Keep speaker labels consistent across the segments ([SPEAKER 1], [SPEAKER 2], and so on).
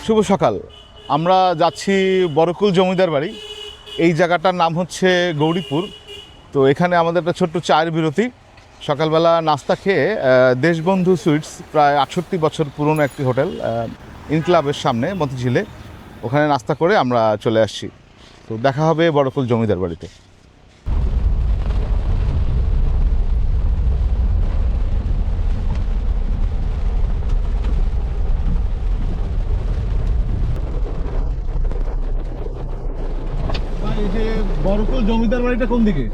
[SPEAKER 1] শুভ সকাল। আমরা যাচ্ছি বড়কুল জমিদার বাড়ি। এই জায়গাটার নাম হচ্ছে গৌরীপুর। তো এখানে আমাদের একটা ছোট্ট চায়ের বিরতি। সকালবেলা নাস্তা খেয়ে দেশবন্ধু সুইটস, প্রায় 68 বছর পুরনো একটি হোটেল, ইনক্লাবের সামনে মতিঝিলে, ওখানে নাস্তা করে আমরা চলে আসছি। তো দেখা হবে বড়কুল জমিদার বাড়িতে। এই যে বড়কুল জমিদার বাড়িটা কোন দিকে?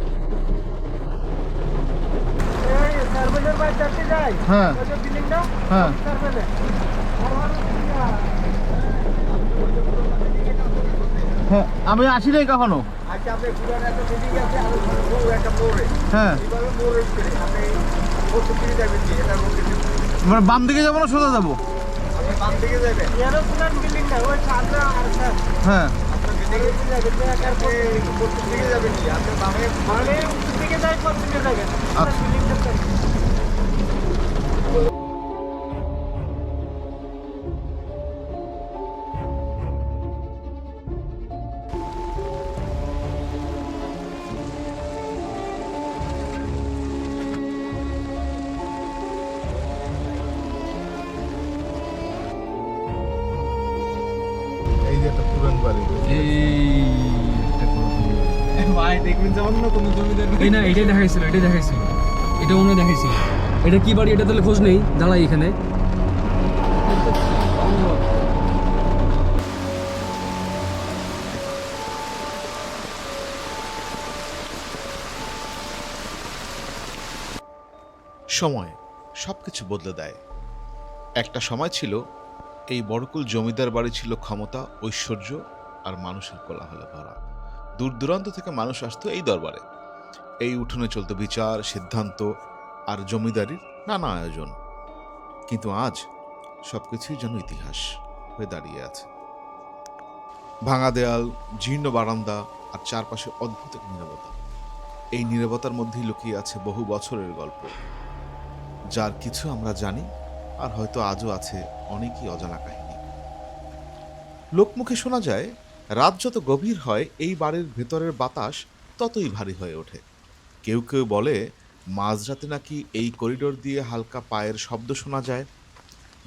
[SPEAKER 1] হ্যাঁ হ্যাঁ, হ্যাঁ আমি আসি নাই কখনো। হ্যাঁ, আমরা বাম দিকে যাবো না সোজা যাবো? হ্যাঁ, এই যে একটা পুরান বাড়ি।
[SPEAKER 2] এটাই দেখাইছিল, এটা অন্য দেখাইছিল। এটা কি বাড়ি, এটা তাহলে খোঁজ নেই, দাঁড়াই এখানে।
[SPEAKER 3] সময় সব কিছু বদলে দেয়। একটা সময় ছিল এই বড়কুল জমিদার বাড়ি ছিল ক্ষমতা, ঐশ্বর্য আর মানুষের কোলাহলে ভরা। দূর দূরান্ত থেকে মানুষ আসতো এই দরবারে। এই উঠোনে চলতো বিচার, সিদ্ধান্ত আর জমিদারির নানা আয়োজন। কিন্তু আজ সবকিছুই যেন ইতিহাস হয়ে দাঁড়িয়ে আছে। ভাঙা দেয়াল, জীর্ণ বারান্দা আর চারপাশে অদ্ভুত এক নীরবতা। এই নীরবতার মধ্যেই লুকিয়ে আছে বহু বছরের গল্প, যার কিছু আমরা জানি, আর হয়তো আজও আছে অনেকই অজানা কাহিনী। লোকমুখে শোনা যায়, রাত যত গভীর হয় এই বাড়ির ভেতরের বাতাস ততই ভারী হয়ে ওঠে। কেউ কেউ বলে, মাঝরাতে নাকি এই করিডোর দিয়ে হালকা পায়ের শব্দ শোনা যায়,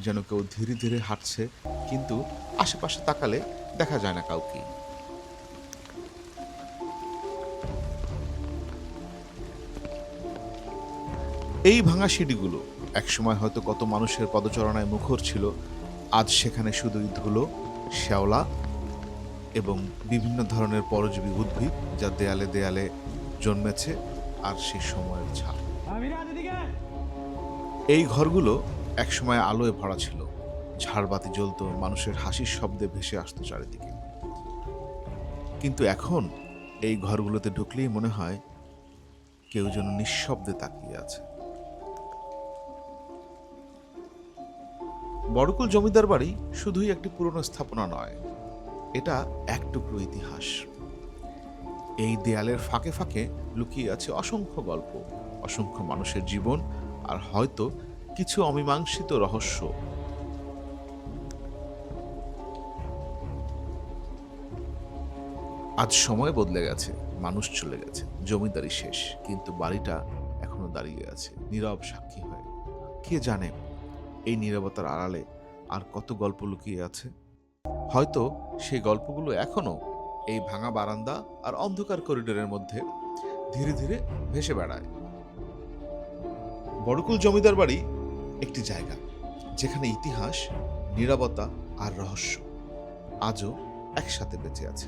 [SPEAKER 3] যেন কেউ ধীরে ধীরে হাঁটছে, কিন্তু আশেপাশে তাকালে দেখা যায় না কাউকে। এই ভাঙা সিঁড়িগুলো একসময় হয়তো কত মানুষের পদচারণায় মুখর ছিল। আজ সেখানে শুধুই ধুলো, শ্যাওলা এবং বিভিন্ন ধরনের পরজীবী উদ্ভিদ, যা দেয়ালে দেয়ালে জন্মেছে আর সেই সময়ের ছাপ। এই ঘরগুলো একসময় আলোয় ভরা ছিল, ঝাড়বাতি জ্বলত, মানুষের হাসির শব্দে ভেসে আসতো চারিদিকে। কিন্তু এখন এই ঘরগুলোতে ঢুকলেই মনে হয় কেউ যেন নিঃশব্দে তাকিয়ে আছে। বড়কুল জমিদার বাড়ি শুধুই একটি পুরনো স্থাপনা নয়, এটা এক টুকরো ইতিহাস। এই দেয়ালের ফাঁকে ফাঁকে লুকিয়ে আছে অসংখ্য গল্প, অসংখ্য মানুষের জীবন আর হয়তো কিছু অমীমাংসিত রহস্য। আজ সময় বদলে গেছে, মানুষ চলে গেছে, জমিদারি শেষ, কিন্তু বাড়িটা এখনো দাঁড়িয়ে আছে নীরব সাক্ষী হয়ে। কে জানে এই নীরবতার আড়ালে আর কত গল্প লুকিয়ে আছে। হয়তো সেই গল্পগুলো এখনো এই ভাঙা বারান্দা আর অন্ধকার করিডোরের মধ্যে ধীরে ধীরে ভেসে বেড়ায়। বড়কুল জমিদার বাড়ি একটি জায়গা যেখানে ইতিহাস, নীরবতা আর রহস্য আজও একসাথে বেঁচে আছে।